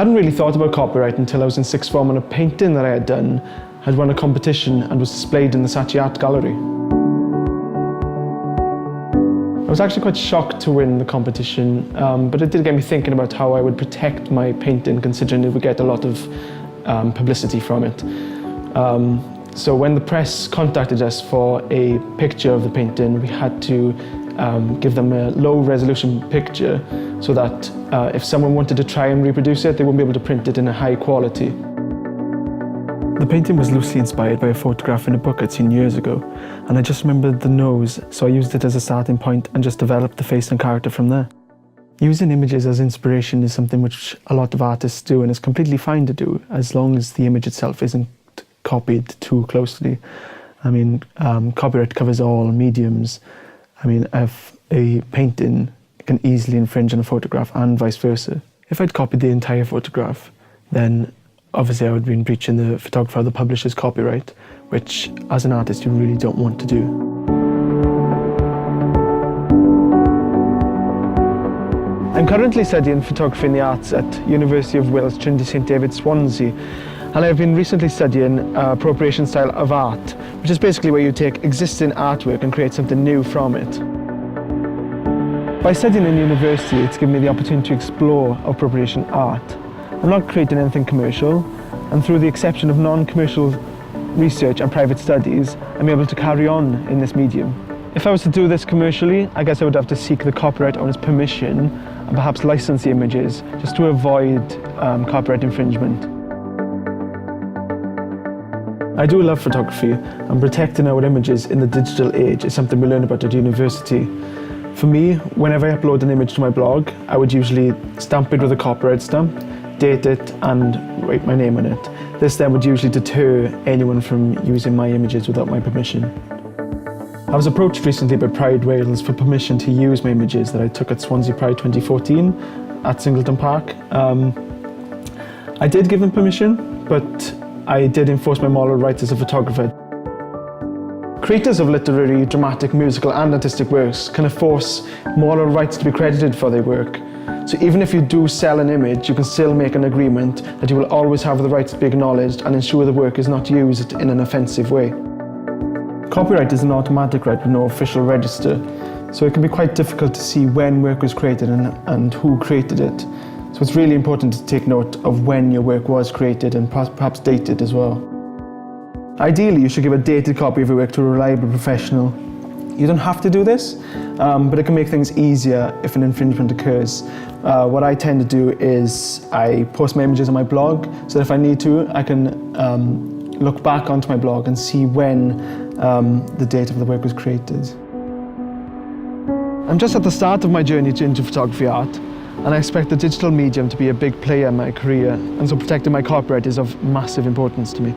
hadn't really thought about copyright until I was in sixth form, and a painting that I had done had won a competition and was displayed in the Saatchi Art Gallery. I was actually quite shocked to win the competition, but it did get me thinking about how I would protect my painting, considering it would get a lot of publicity from it. So when the press contacted us for a picture of the painting, we had to give them a low-resolution picture so that if someone wanted to try and reproduce it, they wouldn't be able to print it in a high quality. The painting was loosely inspired by a photograph in a book I'd seen years ago, and I just remembered the nose, so I used it as a starting point and just developed the face and character from there. Using images as inspiration is something which a lot of artists do, and it's completely fine to do as long as the image itself isn't copied too closely. I mean, copyright covers all mediums. I mean, if a painting can easily infringe on a photograph and vice versa. If I'd copied the entire photograph, then obviously I would be breaching the photographer or the publisher's copyright, which as an artist you really don't want to do. I'm currently studying photography in the arts at University of Wales, Trinity St David, Swansea, and I've been recently studying appropriation style of art, which is basically where you take existing artwork and create something new from it. By studying in university, it's given me the opportunity to explore appropriation art. I'm not creating anything commercial, and through the exception of non-commercial research and private studies, I'm able to carry on in this medium. If I was to do this commercially, I guess I would have to seek the copyright owner's permission and perhaps license the images just to avoid copyright infringement. I do love photography, and protecting our images in the digital age is something we learn about at university. For me, whenever I upload an image to my blog, I would usually stamp it with a copyright stamp, date it and write my name on it. This then would usually deter anyone from using my images without my permission. I was approached recently by Pride Wales for permission to use my images that I took at Swansea Pride 2014 at Singleton Park. I did give them permission, but I did enforce my moral rights as a photographer. Creators of literary, dramatic, musical and artistic works can enforce moral rights to be credited for their work. So even if you do sell an image, you can still make an agreement that you will always have the rights to be acknowledged and ensure the work is not used in an offensive way. Copyright is an automatic right with no official register, so it can be quite difficult to see when work was created and who created it. So it's really important to take note of when your work was created and perhaps date it as well. Ideally, you should give a dated copy of your work to a reliable professional. You don't have to do this, but it can make things easier if an infringement occurs. What I tend to do is I post my images on my blog, so that if I need to, I can look back onto my blog and see when the date of the work was created. I'm just at the start of my journey into photography art, and I expect the digital medium to be a big player in my career, and so protecting my copyright is of massive importance to me.